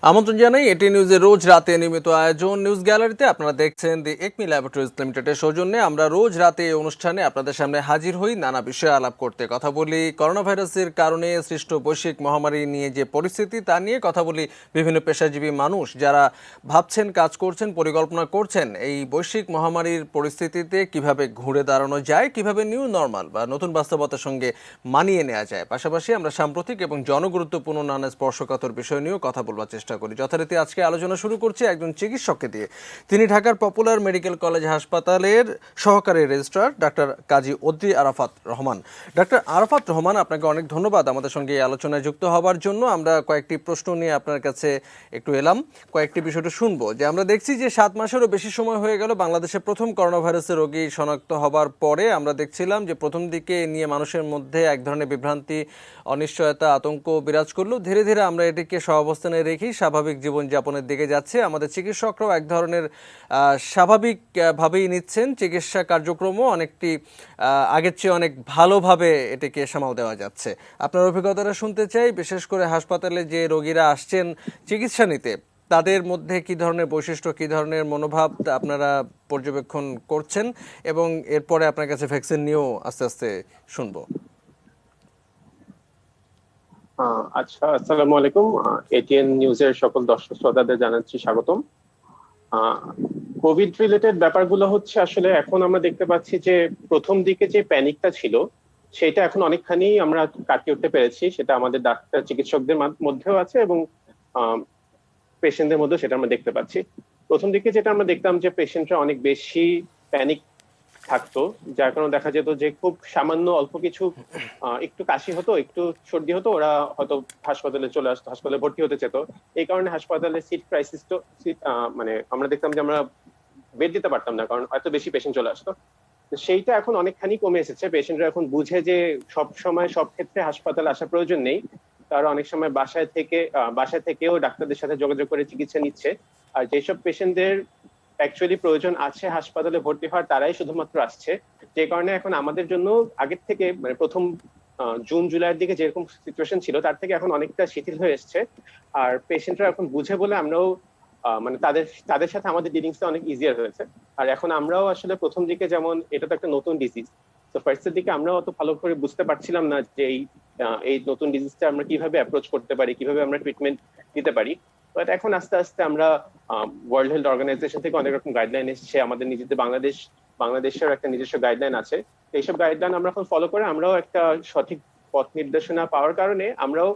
আমন্ত্রণ জানাই এটি নিউজের রোজ রাতে নিয়মিত আয়োজন নিউজ গ্যালারিতে। আপনারা দেখছেন দি একমি ল্যাবরেটরিজ লিমিটেডের সৌজন্যে আমরা রোজ রাতে এই অনুষ্ঠানে আপনাদের সামনে হাজির হই, নানা বিষয়ে আলাপ করতে, কথা বলি করোনা ভাইরাসের কারণে সৃষ্ট বৈশ্বিক মহামারী নিয়ে যে পরিস্থিতি তা নিয়ে কথা বলি। বিভিন্ন পেশাজীবী মানুষ যারা ভাবছেন, কাজ করছেন, পরিকল্পনা করছেন এই বৈশ্বিক মহামারীর পরিস্থিতিতে কিভাবে ঘুরে দাঁড়ানো যায়, কিভাবে নিউ নর্মাল বা নতুন বাস্তবতার সঙ্গে মানিয়ে নেওয়া যায়। পাশাপাশি আমরা সাম্প্রতিক এবং জনগুরুত্বপূর্ণ নানা স্পর্শকাতর বিষয় নিয়েও কথা বলবার চেষ্টা করি। যথারীতি আজকে আলোচনা শুরু করছি একজন চিকিৎসককে দিয়ে। তিনি ঢাকার পপুলার মেডিকেল কলেজ হাসপাতালের সহকারী রেজিস্ট্রার ডাক্তার কাজী অদ্রি আরাফাত রহমান। ডাক্তার আরাফাত রহমান, আপনাকে অনেক ধন্যবাদ আমাদের সঙ্গে এই আলোচনায় যুক্ত হওয়ার জন্য। আমরা কয়েকটি প্রশ্ন নিয়ে আপনার কাছে একটু এলাম, কয়েকটি বিষয়টা শুনবো। যে আমরা দেখছি যে 7 মাসেরও বেশি সময় হয়ে গেল বাংলাদেশে প্রথম করোনা ভাইরাসের রোগী শনাক্ত হবার পরে। আমরা দেখছিলাম যে প্রথম দিকে এ নিয়ে মানুষের মধ্যে এক ধরনের বিভ্রান্তি, অনিশ্চয়তা, আতঙ্ক বিরাজ করলেও ধীরে ধীরে আমরা এটিকে সহাবস্থানে রেখেই স্বাভাবিক জীবনযাপনের দিকে যাচ্ছে। আমাদের চিকিৎসকরাও এক ধরনের স্বাভাবিকভাবেই নিচ্ছেন, চিকিৎসা কার্যক্রমও অনেকটি আগের চেয়ে অনেক ভালোভাবে এটিকে সামাল দেওয়া যাচ্ছে। আপনার অভিজ্ঞতাটা শুনতে চাই, বিশেষ করে হাসপাতালে যে রোগীরা আসছেন চিকিৎসা নিতে, তাদের মধ্যে কি ধরনের বৈশিষ্ট্য, কি ধরনের মনোভাব আপনারা পর্যবেক্ষণ করছেন, এবং এরপরে আপনার কাছে ভ্যাকসিন নিয়েও আস্তে আস্তে শুনবো। আচ্ছা, আসসালামু আলাইকুম। এটিএন নিউজের সকল দর্শক শ্রোতাদের জানাচ্ছি স্বাগতম। কোভিড রিলেটেড ব্যাপারগুলো হচ্ছে আসলে এখন আমরা দেখতে পাচ্ছি যে প্রথম দিকে যে প্যানিকটা ছিল সেটা এখন অনেকখানি আমরা কাটিয়ে উঠতে পেরেছি। সেটা আমাদের ডাক্তার চিকিৎসকদের মধ্যেও আছে এবং পেশেন্টদের মধ্যেও সেটা আমরা দেখতে পাচ্ছি। প্রথম দিকে যেটা আমরা দেখতাম যে পেশেন্টরা অনেক বেশি প্যানিক থাকতো, যার কারণে দেখা যেত যে খুব সামান্য অল্প কিছু একটু কাশি হতো, একটু সর্দি হতো, ওরা হয়তো হাসপাতালে চলে আসতো, হাসপাতালে ভর্তি হতে চেত। এই কারণে হাসপাতালে সিট ক্রাইসিস তো মানে আমরা দেখতাম যে আমরা বেড দিতে পারতাম না, কারণ এত বেশি পেশেন্ট চলে আসতো। সেইটা এখন অনেকখানি কমে এসেছে। পেশেন্টরা এখন বুঝে যে সব সময় সব ক্ষেত্রে হাসপাতালে আসা প্রয়োজন নেই, তারা অনেক সময় বাসায় থেকেও ডাক্তারদের সাথে যোগাযোগ করে চিকিৎসা নিচ্ছে। আর যেসব পেশেন্টদের অ্যাকচুয়ালি প্রয়োজন আছে হাসপাতালে ভর্তি হওয়ার, তারাই শুধুমাত্র আসছে। যে কারণে এখন আমাদের জন্য আগের থেকে মানে প্রথম জুন জুলাইয়ের দিকে যেরকম সিচুয়েশন ছিল তার থেকে এখন অনেকটা শিথিল হয়ে এসছে। আর পেশেন্টরা এখন বুঝে বলে আমরাও মানে তাদের তাদের সাথে আমাদের ডিলিংসটা অনেক ইজিয়ার হয়েছে। আর এখন আমরাও আসলে প্রথম দিকে যেমন এটা তো একটা নতুন ডিজিজ, তো ফার্স্টের দিকে আমরাও অত ভালো করে বুঝতে পারছিলাম না যে এই নতুন ডিজিজটা আমরা কিভাবে অ্যাপ্রোচ করতে পারি, কিভাবে আমরা ট্রিটমেন্ট দিতে পারি। বাট এখন আস্তে আস্তে আমরা ওয়ার্ল্ড হেলথ অর্গানাইজেশন থেকে অনেক রকম গাইডলাইন এসেছে, আমাদের নিজেদের বাংলাদেশের একটা নিজস্ব গাইডলাইন আছে। এইসব গাইডলাইন আমরা এখন ফলো করে আমরাও একটা সঠিক পথ নির্দেশনা পাওয়ার কারণে আমরাও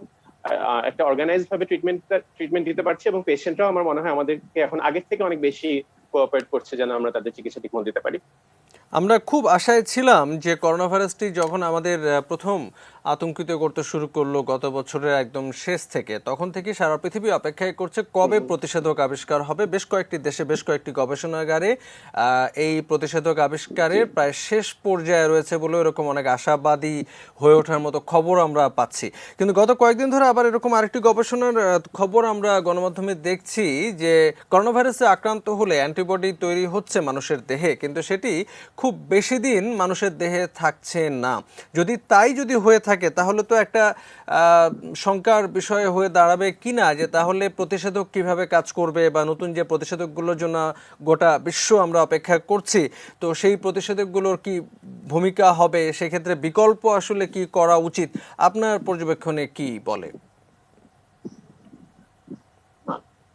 একটা অর্গানাইজ ভাবে ট্রিটমেন্ট দিতে পারছি, এবং পেশেন্টরাও আমার মনে হয় আমাদেরকে এখন আগের থেকে অনেক বেশি কোঅপারেট করছে যেন আমরা তাদের চিকিৎসা ঠিকমতো দিতে পারি। আমরা খুব আশায় ছিলাম যে করোনা ভাইরাসটি যখন আমাদের প্রথম আতঙ্কিত করতে শুরু করলো গত বছরের একদম শেষ থেকে, তখন থেকে সারা পৃথিবী অপেক্ষায় করছে কবে প্রতিষেধক আবিষ্কার হবে। বেশ কয়েকটি দেশে, বেশ কয়েকটি গবেষণাগারে এই প্রতিষেধক আবিষ্কারের প্রায় শেষ পর্যায়ে রয়েছে বলে এরকম অনেক আশাবাদী হয়ে ওঠার মতো খবর আমরা পাচ্ছি। কিন্তু গত কয়েকদিন ধরে আবার এরকম আরেকটি গবেষণার খবর আমরা গণমাধ্যমে দেখছি যে করোনা ভাইরাসে আক্রান্ত হলে অ্যান্টিবডি তৈরি হচ্ছে মানুষের দেহে, কিন্তু সেটি খুব বেশি দিন মানুষের দেহে থাকছে না। যদি হয়ে থাকে তাহলে তো একটা শঙ্কার বিষয় হয়ে দাঁড়াবে কিনা যে তাহলে প্রতিষেধক কিভাবে কাজ করবে, বা নতুন যে প্রতিষেধকগুলোর জন্য গোটা বিশ্ব আমরা অপেক্ষা করছি, তো সেই প্রতিষেধকগুলোর কি ভূমিকা হবে, সেক্ষেত্রে বিকল্প আসলে কি করা উচিত, আপনার পর্যবেক্ষণে কি বলে?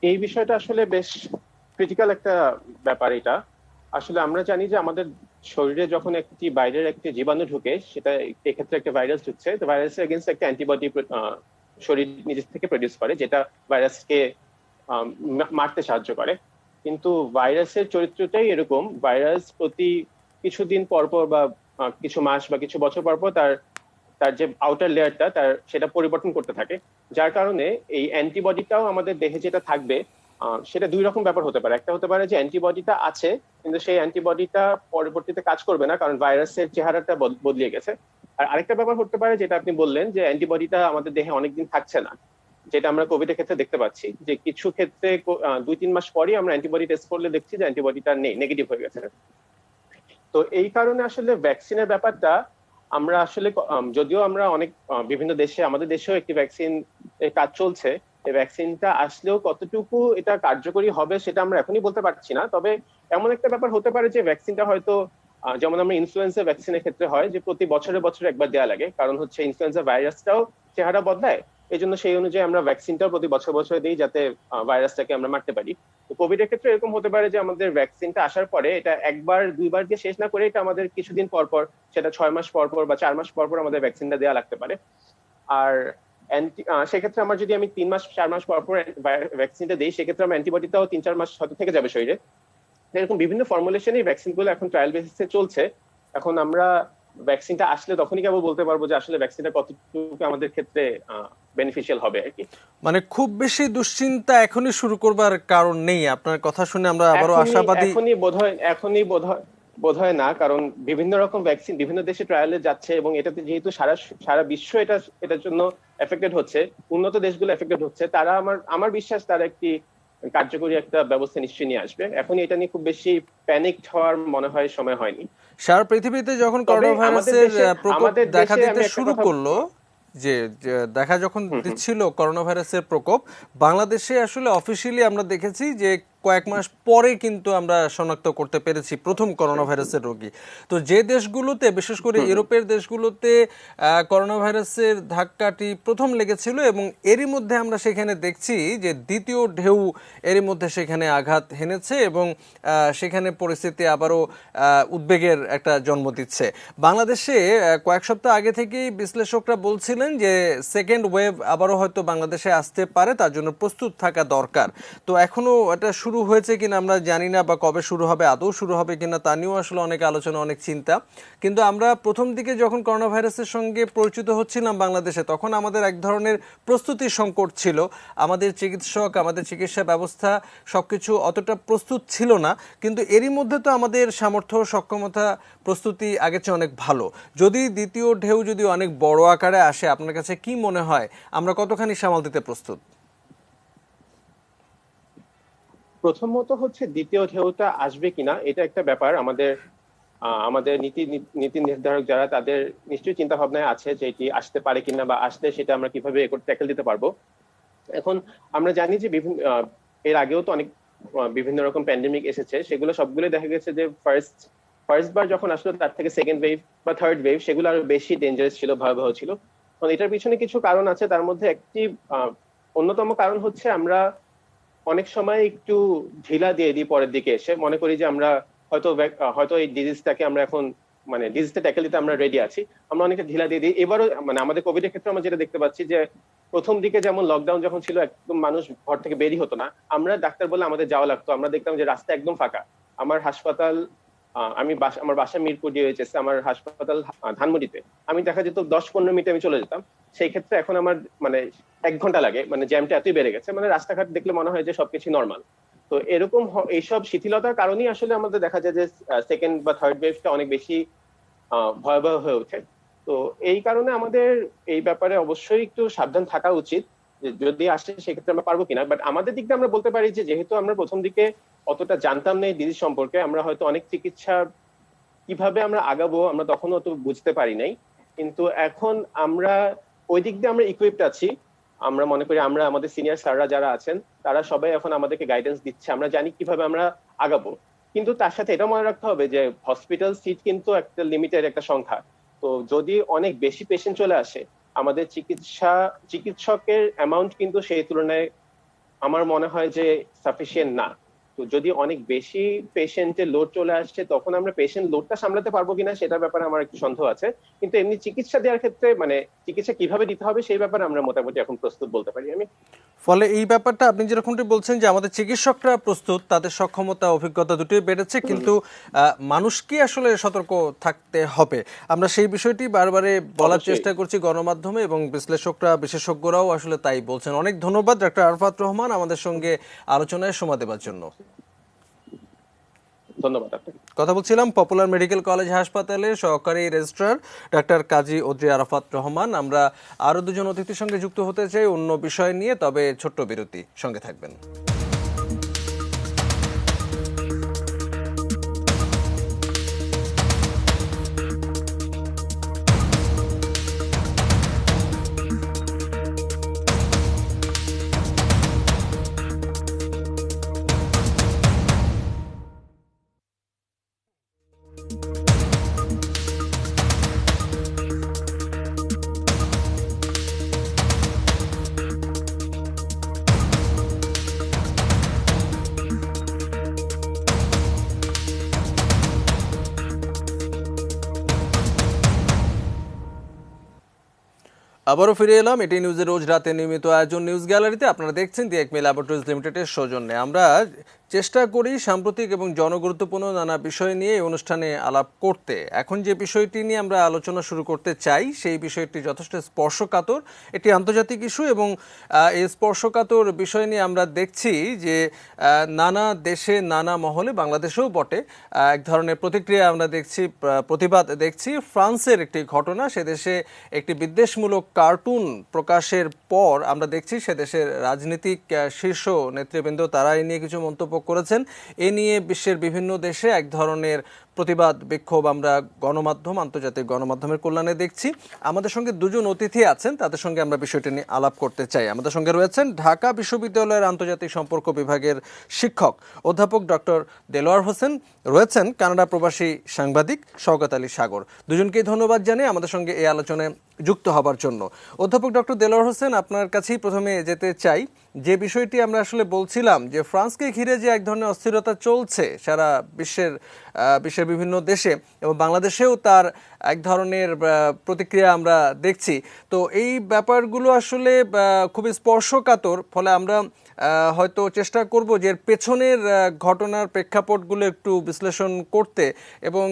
এই বিষয়টা আসলে বেশ ক্রিটিক্যাল একটা ব্যাপার। এটা আসলে আমরা জানি যে আমাদের শরীরে যখন একটি বাইরের একটি জীবাণু ঢুকে, সেটা এক্ষেত্রে একটা ভাইরাস ঢুকছে, তো ভাইরাসের এগেনস্ট একটা অ্যান্টিবডি শরীর নিজে থেকে প্রডিউস করে, যেটা ভাইরাসকে মারতে সাহায্য করে। কিন্তু ভাইরাসের চরিত্রটাই এরকম, ভাইরাস প্রতি কিছুদিন পর পর বা কিছু মাস বা কিছু বছর পর পর তার তার যে আউটার লেয়ারটা সেটা পরিবর্তন করতে থাকে। যার কারণে এই অ্যান্টিবডিটাও আমাদের দেহে যেটা থাকবে, সেটা দুই রকম ব্যাপার হতে পারে। একটা হতে পারে যে অ্যান্টিবডিটা আছে কিন্তু সেই অ্যান্টিবডিটা পরবর্তীতে কাজ করবে না, কারণ ভাইরাসের চেহারাটা বদলে গেছে। আর আরেকটা ব্যাপার হতে পারে যেটা আপনি বললেন, যে অ্যান্টিবডিটা আমাদের দেহে অনেকদিন থাকছে না, যেটা আমরা কোভিড এর ক্ষেত্রে দেখতে পাচ্ছি যে কিছু ক্ষেত্রে 2-3 মাস পরই আমরা অ্যান্টিবডি টেস্ট করলে দেখছি যে অ্যান্টিবডিটা নেই, নেগেটিভ হয়ে গেছে। তো এই কারণে আসলে ভ্যাকসিনের ব্যাপারটা আমরা আসলে যদিও আমরা অনেক বিভিন্ন দেশে, আমাদের দেশেও একটি ভ্যাকসিন এর কাজ চলছে, এই ভ্যাকসিনটা আসলেও কতটুকু এটা কার্যকরী হবে সেটা আমরা এখনই বলতে পারছি না। তবে এমন একটা ব্যাপার হতে পারে যে ভ্যাকসিনটা হয়তো যেমন আমরা ইনফ্লুয়েঞ্জা ভ্যাকসিনের ক্ষেত্রে হয় যে প্রতি বছরে বছরে একবার দেওয়া লাগে, কারণ হচ্ছে ইনফ্লুয়েঞ্জা ভাইরাসটাও চেহারা বদলায়। এই জন্য সেই অনুযায়ী আমরা ভ্যাকসিনটাও প্রতি বছর বছর দিই যাতে ভাইরাসটাকে আমরা মারতে পারি। তো কোভিড এর ক্ষেত্রে এরকম হতে পারে যে আমাদের ভ্যাকসিনটা আসার পরে এটা একবার দুইবার দিয়ে শেষ না করে এটা আমাদের কিছুদিন পর পর, সেটা 6 মাস পর পর বা 4 মাস পর পর আমাদের ভ্যাকসিনটা দেওয়া লাগতে পারে। আর সেক্ষেত্রে আমার যদি আমি 3 মাস 4 মাস পর পর ভ্যাকসিনটা দিই, সেক্ষেত্রে আমার অ্যান্টিবডিটাও 3-4 মাস হয়তো থেকে যাবে শরীরে। এরকম বিভিন্ন ফর্মুলেশনে ভ্যাকসিন গুলো এখন ট্রায়াল বেসিসে চলছে। এখন আমরা ভ্যাকসিনটা আসলে তখনই কেবল বলতে পারবো যে আসলে ভ্যাকসিনটা কতটুকু আমাদের ক্ষেত্রে বেনিফিশিয়াল হবে আর কি। মানে খুব বেশি দুশ্চিন্তা এখনই শুরু করবার কারণ নেই, আপনার কথা শুনে আমরা আবারও এখনই আশাবাদী। এখনই বোধহয় না, কারণ বিভিন্ন রকম ভ্যাকসিন বিভিন্ন দেশে ট্রায়ালে যাচ্ছে এবং এটাতে যেহেতু সারা বিশ্ব এটার জন্য এফেক্টেড হচ্ছে, উন্নত দেশগুলো এফেক্টেড হচ্ছে, তারা আমার বিশ্বাস তারা একটি কার্যকরী একটা ব্যবস্থা নিশ্চয়ই নিয়ে আসবে। এখন এটা নিয়ে খুব বেশি প্যানিকড হওয়ার মনে হয় সময় হয়নি। সারা পৃথিবীতে যখন তবে করোনা ভাইরাসের প্রকোপ আমাদের দেখা দেশে দিতে আমি একটা শুরু কথা করলো, যে যে দেখা যখন দিচ্ছিল করোনা ভাইরাসের প্রকোপ, বাংলাদেশে আসলে অফিসিয়ালি আমরা দেখেছি যে কয়েক মাস পরে কিন্তু আমরা শনাক্ত করতে পেরেছি প্রথম করোনা ভাইরাসের রোগী। তো যে দেশগুলোতে, বিশেষ করে ইউরোপের দেশগুলোতে করোনা ভাইরাসের ধাক্কাটি প্রথম লেগেছিল এবং এরই মধ্যে আমরা সেখানে দেখছি যে দ্বিতীয় ঢেউ এরই মধ্যে সেখানে আঘাত হেনেছে এবং সেখানে পরিস্থিতি আবারও উদ্বেগের একটা জন্ম দিচ্ছে। বাংলাদেশে কয়েক সপ্তাহ আগে থেকেই বিশ্লেষকরা বলছিলেন যে সেকেন্ড ওয়েভ আবারও হয়তো বাংলাদেশে আসতে পারে, তার জন্য প্রস্তুত থাকা দরকার। তো এখনো এটা শুরু হয়েছে কিনা আমরা জানি না, বা কবে শুরু হবে, আদৌ শুরু হবে কিনা তা নিয়েও আসলে অনেক আলোচনা, অনেক চিন্তা। কিন্তু আমরা প্রথম দিকে যখন করোনা ভাইরাসের সঙ্গে পরিচিত হচ্ছিলাম বাংলাদেশে, তখন আমাদের এক ধরনের প্রস্তুতি সংকট ছিল। আমাদের চিকিৎসক, আমাদের চিকিৎসা ব্যবস্থা সবকিছু অতটা প্রস্তুত ছিল না। কিন্তু এরই মধ্যে তো আমাদের সামর্থ্য, সক্ষমতা, প্রস্তুতি আগের চেয়ে অনেক ভালো। যদি দ্বিতীয় ঢেউ যদি অনেক বড় আকারে আসে, আপনার কাছে কি মনে হয় আমরা কতখানি সামাল দিতে প্রস্তুত? প্রথমত হচ্ছে দ্বিতীয় ঢেউটা আসবে কিনা এটা একটা ব্যাপার। আমাদের নীতি নির্ধারক যারা, তাদের নিশ্চয়ই চিন্তা ভাবনায় আছে যে এটি আসতে পারে কিনা, বা আসলে সেটা আমরা কিভাবে ট্যাকেল দিতে পারবো। এখন আমরা জানি যে এর আগেও তো অনেক বিভিন্ন রকম প্যান্ডেমিক এসেছে, সেগুলো সবগুলো দেখা গেছে যে ফার্স্ট বার যখন আসলো তার থেকে সেকেন্ড ওয়েভ বা থার্ড ওয়েভ সেগুলো আরো বেশি ডেঞ্জারাস ছিল, ভয়াবহ ছিল। এটার পিছনে কিছু কারণ আছে, তার মধ্যে একটি অন্যতম কারণ হচ্ছে আমরা অনেক সময় একটু ঢিলা দিয়ে দিই পরের দিকে এসে, মনে করি যে আমরা হয়তো এই ডিজিজটাকে আমরা এখন ডিজিজটা ট্যাকেল দিতে আমরা রেডি আছি, আমরা অনেকটা ঢিলা দিয়ে দিই। এবারও আমাদের কোভিড এর ক্ষেত্রে আমরা যেটা দেখতে পাচ্ছি যে প্রথম দিকে যেমন লকডাউন যখন ছিল, একদম মানুষ ঘর থেকে বেরই হতো না, আমরা ডাক্তার বলে আমাদের যাওয়া লাগতো, আমরা দেখতাম যে রাস্তা একদম ফাঁকা। আমার হাসপাতাল, আমার বাসা মিরপুর ডিওএইচএস, আমার হাসপাতাল ধানমন্ডিতে, আমি দেখা যেত 10-15 মিনিটে আমি চলে যেতাম। সেই ক্ষেত্রে এখন আমার 1 ঘন্টা লাগে, জ্যামটা এতই বেড়ে গেছে, রাস্তাঘাট দেখলে মনে হয় যে সবকিছু নর্মাল। তো এরকম এইসব শিথিলতার কারণেই আসলে আমাদের দেখা যায় যে সেকেন্ড বা থার্ড ওয়েভটা অনেক বেশি ভয়াবহ হয়ে ওঠে। তো এই কারণে আমাদের এই ব্যাপারে অবশ্যই একটু সাবধান থাকা উচিত, যদি আসে সেক্ষেত্রে আমরা পারবো কিনা। বাট আমাদের দিক দিয়ে আমরা বলতে পারি যে যেহেতু আমরা প্রথম দিকে অতটা জানতাম না এই ডিজিজ সম্পর্কে, আমরা হয়তো অনেক চিকিৎসা কিভাবে আমরা আগাবো আমরা তখন অত বুঝতে পারি নাই, কিন্তু এখন আমরা ওই দিক দিয়ে আমরা ইকুইপড আছি। আমরা মনে করি আমরা, আমাদের সিনিয়র স্যাররা যারা আছেন, তারা সবাই এখন আমাদেরকে গাইডেন্স দিচ্ছে, আমরা জানি কিভাবে আমরা আগাবো। কিন্তু তার সাথে এটা মনে রাখতে হবে যে হসপিটাল সিট কিন্তু একটা লিমিটেড একটা সংখ্যা। তো যদি অনেক বেশি পেশেন্ট চলে আসে, আমাদের চিকিৎসকের অ্যামাউন্ট কিন্তু সেই তুলনায় আমার মনে হয় যে সাফিসিয়েন্ট না। তো যদি অনেক বেশি পেশেন্টের লোড চলে আসছে, তখন আমরা পেশেন্ট লোডটা সামলাতে পারবো কিনা সেটার ব্যাপারে আমার একটু সন্দেহ আছে। কিন্তু এমনি চিকিৎসা দেওয়ার ক্ষেত্রে, চিকিৎসা কিভাবে দিতে হবে সেই ব্যাপারে আমরা মোটামুটি এখন প্রস্তুত বলতে পারি আমি। ফলে এই ব্যাপারটা আপনি যেরকমটি বলছেন যে আমাদের চিকিৎসকরা প্রস্তুত, তাদের সক্ষমতা, অভিজ্ঞতা দুটোই বেড়েছে, কিন্তু মানুষকে আসলে সতর্ক থাকতে হবে। আমরা সেই বিষয়টি বারবারে বলার চেষ্টা করছি গণমাধ্যমে, এবং বিশ্লেষকরা, বিশেষজ্ঞরাও আসলে তাই বলছেন। অনেক ধন্যবাদ ডাক্তার আরাফাত রহমান আমাদের সঙ্গে আলোচনায় সময় দেওয়ার জন্য। ধন্যবাদ আপনাকে। কথা বলছিলাম পপুলার মেডিকেল কলেজ হাসপাতালের সহকারী রেজিস্ট্রার ডাক্তার কাজী অদ্রি আরাফাত রহমান। আমরা আরো দুজন অতিথির সঙ্গে যুক্ত হতে চাই অন্য বিষয় নিয়ে, তবে ছোট্ট বিরতি, সঙ্গে থাকবেন। আবারও ফিরে এলাম এটি নিউজের রোজ রাতে নিয়মিত আয়োজন নিউজ গ্যালারিতে। আপনারা দেখছেন দি একমি ল্যাবরেটরিজ লিমিটেডের সৌজন্যে আমরা চেষ্টা করি সাম্প্রতিক এবং জনগুরুত্বপূর্ণ নানা বিষয় নিয়ে এই অনুষ্ঠানে আলাপ করতে। এখন যে বিষয়টি নিয়ে আমরা আলোচনা শুরু করতে চাই সেই বিষয়টি যথেষ্ট স্পর্শকাতর, এটি আন্তর্জাতিক ইস্যু এবং এই স্পর্শকাতর বিষয় নিয়ে আমরা দেখছি যে নানা দেশে নানা মহলে, বাংলাদেশেও বটে, এক ধরনের প্রতিক্রিয়া আমরা দেখছি, প্রতিবাদ দেখছি। ফ্রান্সের একটি ঘটনা, সে দেশে একটি বিদ্বেষমূলক কার্টুন প্রকাশের পর আমরা দেখছি সে দেশের রাজনৈতিক শীর্ষ নেতৃবৃন্দ তারা এই নিয়ে কিছু মন্তব্য করেছেন। এ নিয়ে বিশ্বের বিভিন্ন দেশে এক ধরনের প্রতিবাদ বিক্ষোভ আমরা গণমাধ্যম, আন্তর্জাতিক গণমাধ্যমের কল্যাণে দেখছি। আমাদের সঙ্গে দুজন অতিথি আছেন, তাদের সঙ্গে আমরা বিষয়টি নিয়ে আলাপ করতে চাই। আমাদের সঙ্গে রয়েছেন ঢাকা বিশ্ববিদ্যালয়ের আন্তর্জাতিক সম্পর্ক বিভাগের শিক্ষক অধ্যাপক ডক্টর দেলোয়ার হোসেন, রয়েছেন কানাডা প্রবাসী সাংবাদিক শওকত আলী সাগর। দুজনকেই ধন্যবাদ জানিয়ে আমাদের সঙ্গে এই আলোচনায় যুক্ত হবার জন্য। অধ্যাপক ডক্টর দেলোয়ার হোসেন, আপনার কাছেই প্রথমে যেতে চাই। যে বিষয়টি আমরা আসলে বলছিলাম যে ফ্রান্সকে ঘিরে যে এক ধরনের অস্থিরতা চলছে সারা বিশ্বের বিভিন্ন দেশে এবং বাংলাদেশেও তার এক ধরনের প্রতিক্রিয়া আমরা দেখছি। তো এই ব্যাপারগুলো আসলে খুবই স্পর্শকাতর, ফলে আমরা হয়তো চেষ্টা করব যে এর পেছনের ঘটনার প্রেক্ষাপটগুলো একটু বিশ্লেষণ করতে এবং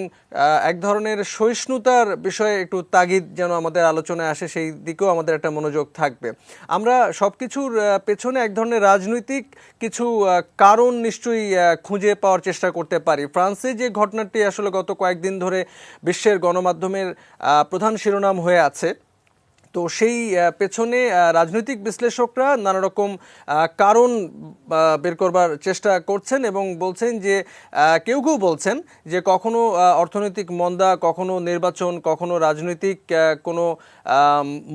এক ধরনের সহিষ্ণুতার বিষয়ে একটু তাগিদ যেন আমাদের আলোচনায় আসে, সেই দিকেও আমাদের একটা মনোযোগ থাকবে। আমরা সব কিছুর পেছনে এক ধরনের রাজনৈতিক কিছু কারণ নিশ্চয়ই খুঁজে পাওয়ার চেষ্টা করতে পারি। ফ্রান্সে যে ঘটনাটি আসলে গত কয়েকদিন ধরে বিশ্বের গণমাধ্যমের প্রধান শিরোনাম হয়ে আছে, তো সেই পেছনে রাজনৈতিক বিশ্লেষকরা নানা রকম কারণ বের করবার চেষ্টা করছেন এবং বলছেন যে কেউ কেউ বলছেন যে কখনো অর্থনৈতিক মন্দা, কখনো নির্বাচন, কখনো রাজনৈতিক কোনো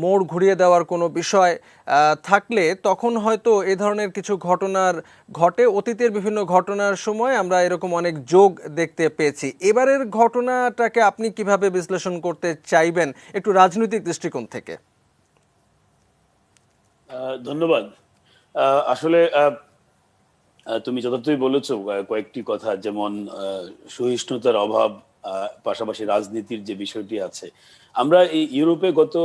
মোড় ঘুরিয়ে দেওয়ার কোনো বিষয় থাকলে তখন হয়তো এ ধরনের কিছু ঘটনার ঘটে। অতীতের বিভিন্ন ঘটনার সময় আমরা এরকম অনেক যোগ দেখতে পেয়েছি। এবারের ঘটনাটাকে আপনি কিভাবে বিশ্লেষণ করতে চাইবেন একটু রাজনৈতিক দৃষ্টিকোণ থেকে? ধন্যবাদ। আসলে তুমি যথার্থই বলেছো কয়েকটি কথা, যেমন সহিষ্ণুতার অভাব, পাশাপাশি রাজনীতির যে বিষয়টি আছে। আমরা এই ইউরোপে গত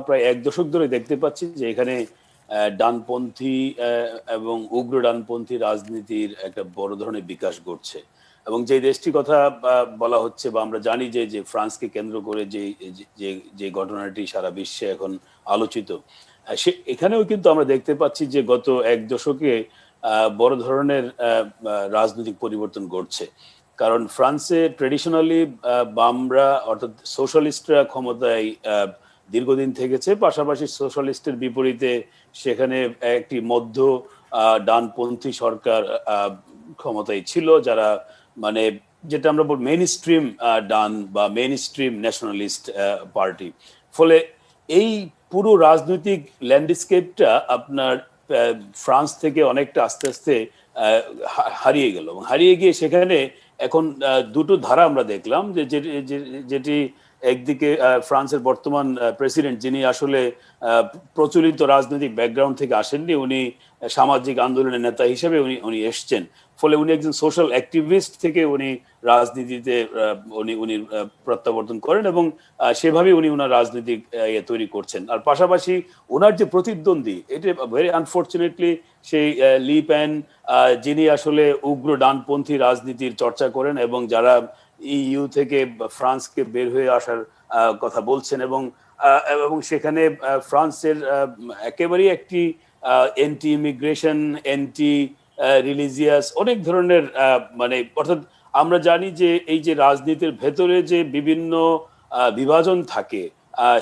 প্রায় এক দশক ধরে দেখতে পাচ্ছি যে এখানে ডানপন্থী এবং উগ্র ডানপন্থী রাজনীতির একটা বড় ধরনের বিকাশ ঘটছে। এবং যে দেশটির কথা বলা হচ্ছে বা আমরা জানি যে ফ্রান্সকে কেন্দ্র করে যে ঘটনাটি সারা বিশ্বে এখন আলোচিত, এখানেও কিন্তু আমরা দেখতে পাচ্ছি যে গত এক দশকে বড় ধরনের রাজনৈতিক পরিবর্তন ঘটছে। কারণ ফ্রান্সে ট্রেডিশনালি বামরা অর্থাৎ সোশ্যালিস্টরা ক্ষমতায় দীর্ঘদিন থেকেছে, পাশাপাশি সোশ্যালিস্টের বিপরীতে সেখানে একটি মধ্য ডানপন্থী সরকার ক্ষমতায় ছিল, যারা মানে যেটা আমরা বলি মেইন স্ট্রিম ডান বা মেইন স্ট্রিম ন্যাশনালিস্ট পার্টি। ফলে এই পুরো রাজনৈতিক ল্যান্ডস্কেপটা আপনার ফ্রান্স থেকে অনেকটা আস্তে আস্তে হারিয়ে গেল এবং হারিয়ে গিয়ে সেখানে এখন দুটো ধারা আমরা দেখলাম যেটি একদিকে ফ্রান্সের বর্তমান প্রেসিডেন্ট, যিনি আসলে প্রচলিত রাজনৈতিক ব্যাকগ্রাউন্ড থেকে আসেননি, উনি সামাজিক আন্দোলনের নেতা হিসেবে উনি এসছেন। ফলে উনি একজন সোশ্যাল অ্যাক্টিভিস্ট থেকে উনি রাজনীতিতে উনি প্রত্যাবর্তন করেন এবং সেভাবে উনি ওনার রাজনৈতিক তৈরি করছেন। আর পাশাপাশি ওনার যে প্রতিদ্বন্দ্বী, এটা ভেরি আনফর্চুনেটলি সেই লি পেন, যিনি আসলে উগ্র ডানপন্থী রাজনীতির চর্চা করেন এবং যারা ইইউ থেকে ফ্রান্সকে বের হয়ে আসার কথা বলছেন এবং সেখানে ফ্রান্সের একেবারেই একটি এন্টি ইমিগ্রেশন, এন্টি রিলিজিয়াস অনেক ধরনের মানে অর্থাৎ আমরা জানি যে এই যে রাজনীতির ভেতরে যে বিভিন্ন বিভাজন থাকে,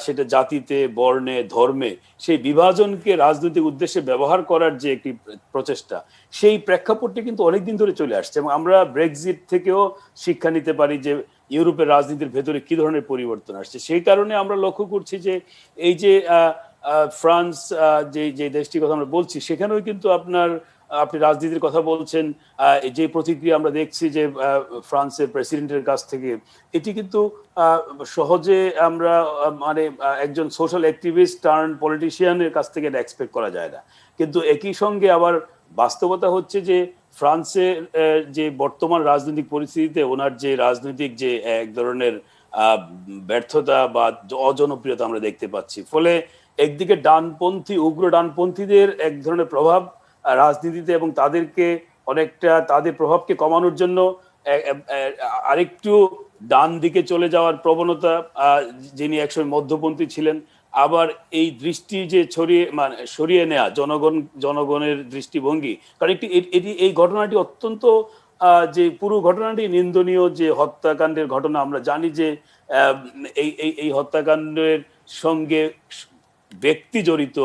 সেটা জাতিতে, বর্ণে, ধর্মে, সেই বিভাজনকে রাজনৈতিক উদ্দেশ্যে ব্যবহার করার যে একটি প্রচেষ্টা, সেই প্রেক্ষাপটটি কিন্তু অনেকদিন ধরে চলে আসছে এবং আমরা ব্রেক্সিট থেকেও শিক্ষা নিতে পারি যে ইউরোপের রাজনীতির ভেতরে কি ধরনের পরিবর্তন আসছে। সেই কারণে আমরা লক্ষ্য করছি যে এই যে ফ্রান্স যে দেশটির কথা আমরা বলছি, সেখানেও কিন্তু আপনার আপনি রাজনীতির কথা বলছেন, যে প্রতিক্রিয়া আমরা দেখছি যে ফ্রান্সের প্রেসিডেন্টের কাছ থেকে, এটি কিন্তু সহজে আমরা মানে একজন সোশ্যাল অ্যাক্টিভিস্ট টার্ন পলিটিশিয়ানের কাছ থেকে এটা এক্সপেক্ট করা যায় না। কিন্তু একই সঙ্গে আবার বাস্তবতা হচ্ছে যে ফ্রান্সের যে বর্তমান রাজনৈতিক পরিস্থিতিতে ওনার যে রাজনৈতিক যে এক ধরনের ব্যর্থতা বা অজনপ্রিয়তা আমরা দেখতে পাচ্ছি। ফলে একদিকে ডানপন্থী, উগ্র ডানপন্থীদের এক ধরনের প্রভাব রাজনীতিতে, এবং তাদেরকে অনেকটা তাদের প্রভাবকে কমানোর জন্য আরেকটু ডান দিকে চলে যাওয়ার প্রবণতা, যিনি একসময় মধ্যপন্থী ছিলেন, আবার এই দৃষ্টি যে সরিয়ে নেওয়া জনগণের দৃষ্টিভঙ্গি। কারণ এটি এই ঘটনাটি অত্যন্ত যে পুরো ঘটনাটি নিন্দনীয়, যে হত্যাকাণ্ডের ঘটনা। আমরা জানি যে এই হত্যাকাণ্ডের সঙ্গে ব্যক্তি জড়িত,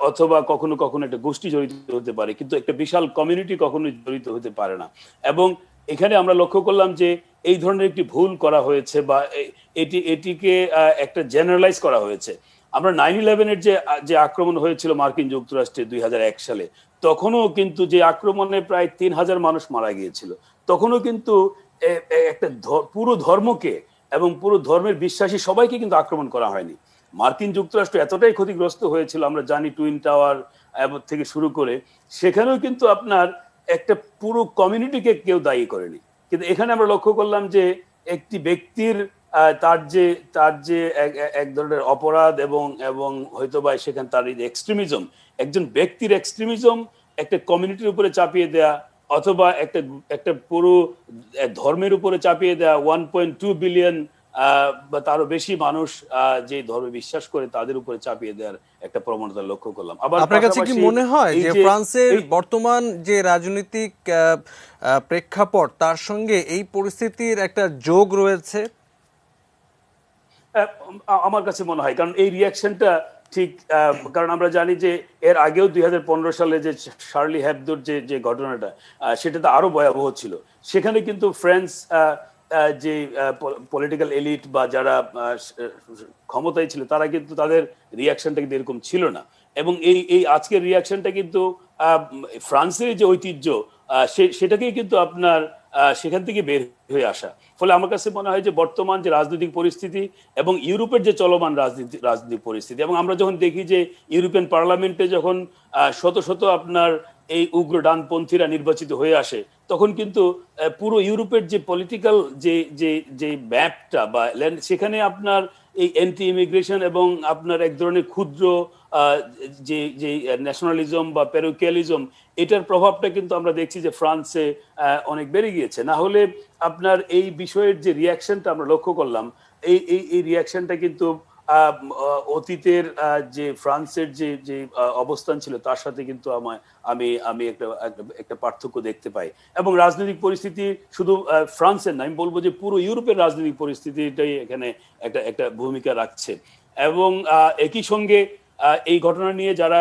অথবা কখনো কখনো একটা গোষ্ঠী জড়িত হতে পারে, কিন্তু একটা বিশাল কমিউনিটি কখনো জড়িত হতে পারে না। এবং এখানে আমরা লক্ষ্য করলাম যে এই ধরনের একটি ভুল করা হয়েছে, বা এটিকে একটা জেনারেলাইজ করা হয়েছে। আমরা 9/11-এর যে আক্রমণ হয়েছিল মার্কিন যুক্তরাষ্ট্রে 2001 সালে, তখনও কিন্তু যে আক্রমণে প্রায় 3,000 মানুষ মারা গিয়েছিল, তখনও কিন্তু একটা পুরো ধর্মকে এবং পুরো ধর্মের বিশ্বাসী সবাইকে কিন্তু আক্রমণ করা হয়নি। মার্কিন যুক্তরাষ্ট্র এতটাই ক্ষতিগ্রস্ত হয়েছিল, আমরা জানি, টুইন টাওয়ার থেকে শুরু করে, সেখানেও কিন্তু আপনার একটা পুরো কমিউনিটিকে কেউ দায়ী করেনি। কিন্তু এখানে আমরা লক্ষ্য করলাম যে একটি ব্যক্তির তার যে এক ধরনের অপরাধ এবং হয়তোবা সেখানে তার এই এক্সট্রিমিজম, একজন ব্যক্তির এক্সট্রিমিজম একটা কমিউনিটির উপরে চাপিয়ে দেয়া, অথবা একটা পুরো ধর্মের উপরে চাপিয়ে দেয়া, 1.2 বিলিয়ন বা তারও বেশি মানুষ যে ধর্মে বিশ্বাস করে তাদের উপরে চাপিয়ে দেওয়ার একটা প্রবণতা লক্ষ্য করলাম। আবার আপনার কাছে কি মনে হয় যে ফ্রান্সের বর্তমান যে রাজনৈতিক প্রেক্ষাপট, তার সঙ্গে এই পরিস্থিতির একটা যোগ রয়েছে? আমার কাছে মনে হয়, কারণ এই রিয়াকশনটা ঠিক, কারণ আমরা জানি যে এর আগেও 2015 সালে যে শার্লি হেবদোর যে ঘটনাটা, সেটা তো আরো ভয়াবহ ছিল। সেখানে কিন্তু ফ্রান্স যে পলিটিক্যাল এলিট বা যারা ক্ষমতায় ছিল, তারা কিন্তু তাদের রিয়াকশনটা কিন্তু এরকম ছিল না। এবং এই আজকের রিয়াকশনটা কিন্তু ফ্রান্সের যে ঐতিহ্য, সেটাকেই কিন্তু আপনার সেখান থেকে বের হয়ে আসা। ফলে আমার কাছে মনে হয় যে বর্তমান যে রাজনৈতিক পরিস্থিতি এবং ইউরোপের যে চলমান রাজনৈতিক পরিস্থিতি, এবং আমরা যখন দেখি যে ইউরোপিয়ান পার্লামেন্টে যখন শত শত আপনার এই উগ্র ডানপন্থীরা নির্বাচিত হয়ে আসে, তখন কিন্তু পুরো ইউরোপের যে পলিটিক্যাল যে ম্যাপটা বা সেখানে আপনার এই অ্যান্টি ইমিগ্রেশন এবং আপনার এক ধরনের ক্ষুদ্র যে ন্যাশনালিজম বা প্যারোকিয়ালিজম, এটার প্রভাবটা কিন্তু আমরা দেখছি যে ফ্রান্সে অনেক বেড়ে গিয়েছে। না হলে আপনার এই বিষয়ের যে রিয়াকশনটা আমরা লক্ষ্য করলাম, এই রিয়াকশনটা কিন্তু অতীতের যে ফ্রান্সের যে অবস্থান ছিল তার সাথে কিন্তু আমি একটা পার্থক্য দেখতে পাই। এবং রাজনৈতিক পরিস্থিতি শুধু ফ্রান্সের না, আমি বলবো যে পুরো ইউরোপের রাজনৈতিক পরিস্থিতিটাই এখানে একটা ভূমিকা রাখছে। এবং একই সঙ্গে এই ঘটনা নিয়ে যারা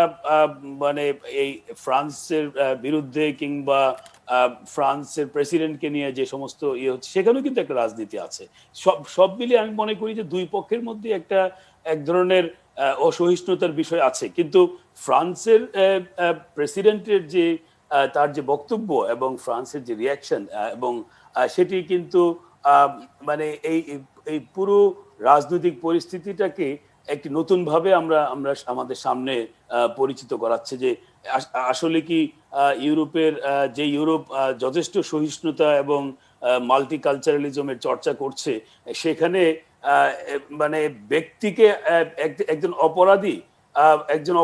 মানে এই ফ্রান্সের বিরুদ্ধে কিংবা ফ্রান্সের প্রেসিডেন্টকে নিয়ে যে সমস্ত ইয়ে হচ্ছে, সেখানেও কিন্তু একটা রাজনীতি আছে। সব মিলিয়ে আমি মনে করি যে দুই পক্ষের মধ্যে এক ধরনের অসহিষ্ণুতার বিষয় আছে। কিন্তু ফ্রান্সের প্রেসিডেন্টের যে তার যে বক্তব্য এবং ফ্রান্সের যে রিয়াকশন, এবং সেটি কিন্তু মানে এই পুরো রাজনৈতিক পরিস্থিতিটাকে একটি নতুন ভাবে আমরা আমাদের সামনে পরিচিত করাচ্ছে যে আসলে কি ইউরোপ যথেষ্ট সহিষ্ণুতা এবং মাল্টিকালচারালিজমের চর্চা করছে, সেখানে মানে ব্যক্তিকে একজন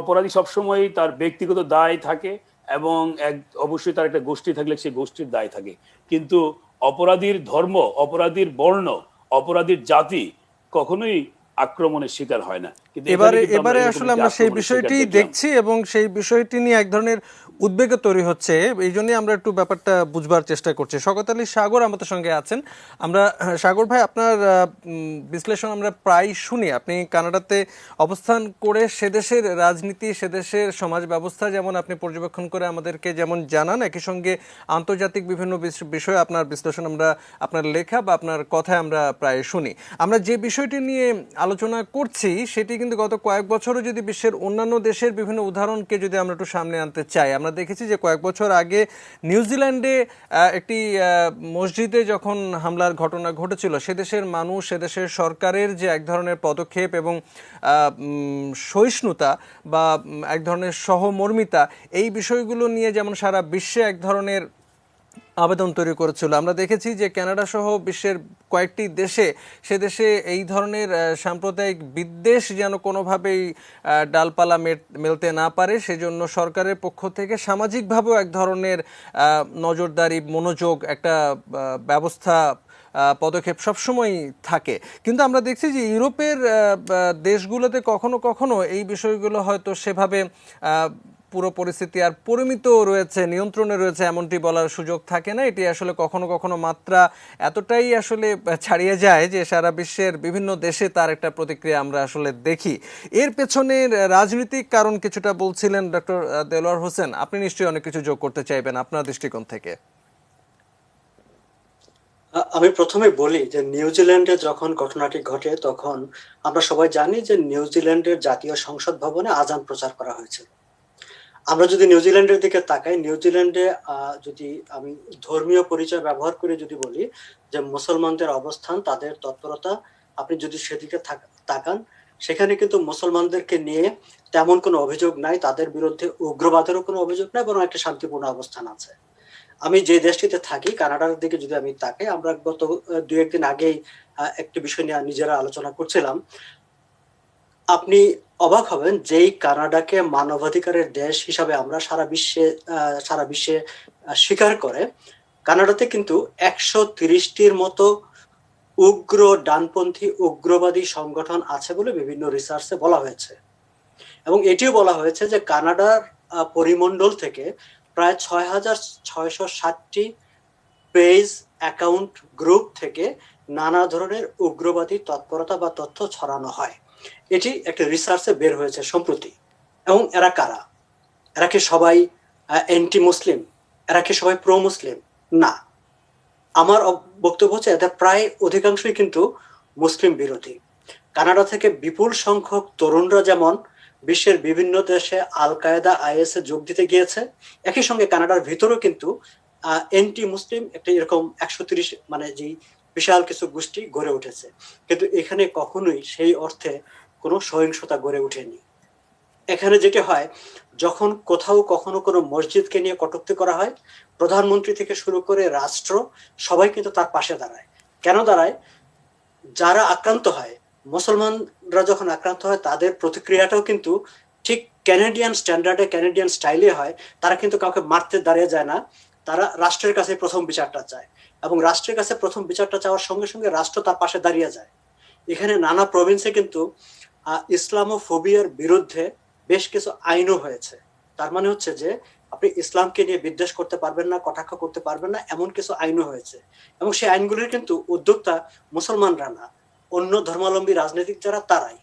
অপরাধী সবসময় তার ব্যক্তিগত দায় থাকে, এবং অবশ্যই তার একটা গোষ্ঠী থাকলে সেই গোষ্ঠীর দায় থাকে। কিন্তু অপরাধীর ধর্ম, অপরাধীর বর্ণ, অপরাধীর জাতি কখনোই আক্রমণের শিকার হয় না। কিন্তু এবারে আসলে আমরা সেই বিষয়টি দেখছি, এবং সেই বিষয়টি নিয়ে এক ধরনের উদ্বেগ তৈরি হচ্ছে। এই জন্যই আমরা একটু ব্যাপারটা বুঝবার চেষ্টা করছি। শওকত আলী সাগর আমাদের সঙ্গে আছেন। আমরা সাগর ভাই, আপনার বিশ্লেষণ আমরা প্রায় শুনি। আপনি কানাডাতে অবস্থান করে সে দেশের রাজনীতি, সে দেশের সমাজ ব্যবস্থা যেমন আপনি পর্যবেক্ষণ করে আমাদেরকে যেমন জানান, একই সঙ্গে আন্তর্জাতিক বিভিন্ন বিষয়ে আপনার বিশ্লেষণ আমরা আপনার লেখা বা আপনার কথায় আমরা প্রায় শুনি। আমরা যে বিষয়টি নিয়ে আলোচনা করছি সেটি কিন্তু গত কয়েক বছরও যদি বিশ্বের অন্যান্য দেশের বিভিন্ন উদাহরণকে যদি আমরা একটু সামনে আনতে চাই, আমরা দেখেছি যে কয়েক বছর আগে নিউজিল্যান্ডে একটি মসজিদে যখন হামলার ঘটনা ঘটেছিল, সে দেশের মানুষ, সে দেশের সরকারের যে এক ধরনের পদক্ষেপ এবং সহিষ্ণুতা বা এক ধরনের সহমর্মিতা, এই বিষয়গুলো নিয়ে যেমন সারা বিশ্বে এক ধরনের আবেদন তৈরি করেছিল। আমরা দেখেছি যে কানাডা সহ বিশ্বের কয়েকটি দেশে, সে দেশে এই ধরনের সাম্প্রদায়িক বিদ্বেষ যেন কোনোভাবেই ডালপালা মেলতে না পারে, সেজন্য সরকারের পক্ষ থেকে সামাজিকভাবেও এক ধরনের নজরদারি, মনোযোগ, একটা ব্যবস্থা, পদক্ষেপ সবসময় থাকে। কিন্তু আমরা দেখছি যে ইউরোপের দেশগুলোতে কখনো কখনো এই বিষয়গুলো হয়তো সেভাবে পুরো পরিস্থিতি আর পরিমিত রয়েছে, নিয়ন্ত্রণে রয়েছে এমনটি বলার সুযোগ থাকে না। এটি আসলে কখনো কখনো মাত্রা এতটাই আসলে ছাড়িয়ে যায় যে সারা বিশ্বের বিভিন্ন দেশে তার একটা প্রতিক্রিয়া আমরা আসলে দেখি। এর পেছনের রাজনৈতিক কারণ কিছুটা বলছিলেন ডক্টর দেলোয়ার হোসেন, আপনি নিশ্চয়ই অনেক কিছু যোগ করতে চাইবেন আপনার দৃষ্টিকোণ থেকে। আমি প্রথমে বলি যে নিউজিল্যান্ডে যখন ঘটনাটি ঘটে তখন আমরা সবাই জানি যে নিউজিল্যান্ডের জাতীয় সংসদ ভবনে আজান প্রচার করা হয়েছিল। আমরা যদি নিউজিল্যান্ডের দিকে তাকাই, নিউজিল্যান্ডে যদি আমি ধর্মীয় পরিচয় ব্যবহার করে যদি বলি যে মুসলমানদের অবস্থান, তাদের তৎপরতা, আপনি যদি সেদিকে তাকান, সেখানে কিন্তু মুসলমানদেরকে নিয়ে তেমন কোনো অভিযোগ নাই, তাদের বিরুদ্ধে উগ্রবাদেরও কোনো অভিযোগ নাই, বরং একটা শান্তিপূর্ণ অবস্থান আছে। আমি যে দেশটিতে থাকি, কানাডার দিকে যদি আমি তাকাই, আমরা গত 2-1 দিন আগেই একটি বিষয় নিয়ে নিজেরা আলোচনা করছিলাম। আপনি অবাক হবেন যেই কানাডাকে মানবাধিকারের দেশ হিসাবে আমরা সারা বিশ্বে স্বীকার করে, কানাডাতে কিন্তু 130টির মতো উগ্র ডানপন্থী উগ্রবাদী সংগঠন আছে বলে বিভিন্ন রিসার্চে বলা হয়েছে। এবং এটিও বলা হয়েছে যে কানাডার পরিমণ্ডল থেকে প্রায় 6,660টি পেজ, অ্যাকাউন্ট, গ্রুপ থেকে নানা ধরনের উগ্রবাদী তৎপরতা বা তথ্য ছড়ানো হয়। এটি একটা রিসার্চে বের হয়েছে সম্প্রতি। এবং এরা কারা? এরা কি সবাই অ্যান্টি মুসলিম? এরা কি সবাই প্রো মুসলিম? না, আমার বক্তব্য হচ্ছে এদের প্রায় অধিকাংশই কিন্তু মুসলিম বিরোধী। কানাডা থেকে বিপুল সংখ্যক তরুণরা যেমন বিশ্বের বিভিন্ন দেশে আল কায়েদা, আইএস এ যোগ দিতে গিয়েছে, একই সঙ্গে কানাডার ভিতরেও কিন্তু অ্যান্টি মুসলিম একটা এরকম 130 মানে যে বিশাল কিছু গোষ্ঠী গড়ে উঠেছে। কিন্তু এখানে কখনোই সেই অর্থে কোনো সহিংসতা গড়ে ওঠেনি। এখানে যেটা হয়, যখন কোথাও কখনো কোনো মসজিদকে নিয়ে কটূক্তি করা হয়, প্রধানমন্ত্রী থেকে শুরু করে রাষ্ট্র সবাই কিন্তু তার পাশে দাঁড়ায়। কেন দাঁড়ায়? যারা আক্রান্ত হয়, মুসলমানরা যখন আক্রান্ত হয়, তাদের প্রতিক্রিয়াটাও কিন্তু ঠিক ক্যানাডিয়ান স্ট্যান্ডার্ডে, ক্যানাডিয়ান স্টাইলে হয়। তারা কিন্তু কাউকে মারতে দাঁড়িয়ে যায় না, তারা রাষ্ট্রের কাছে প্রথম বিচারটা চায়, এবং রাষ্ট্রের কাছে প্রথম বিচারটা চাওয়ার সঙ্গে সঙ্গে রাষ্ট্র তার পাশে দাঁড়িয়ে যায়। এখানে নানা প্রভিন্সে কিন্তু ইসলামোফোবিয়ার বিরুদ্ধে বেশ কিছু আইনও হয়েছে। তার মানে হচ্ছে যে আপনি ইসলামকে নিয়ে বিদ্বেষ করতে পারবেন না, কটাক্ষ করতে পারবেন না, এমন কিছু আইনও হয়েছে। এবং সেই আইনগুলির কিন্তু উদ্যোক্তা মুসলমানরা না, অন্য ধর্মাবলম্বী রাজনৈতিক যারা, তারাই।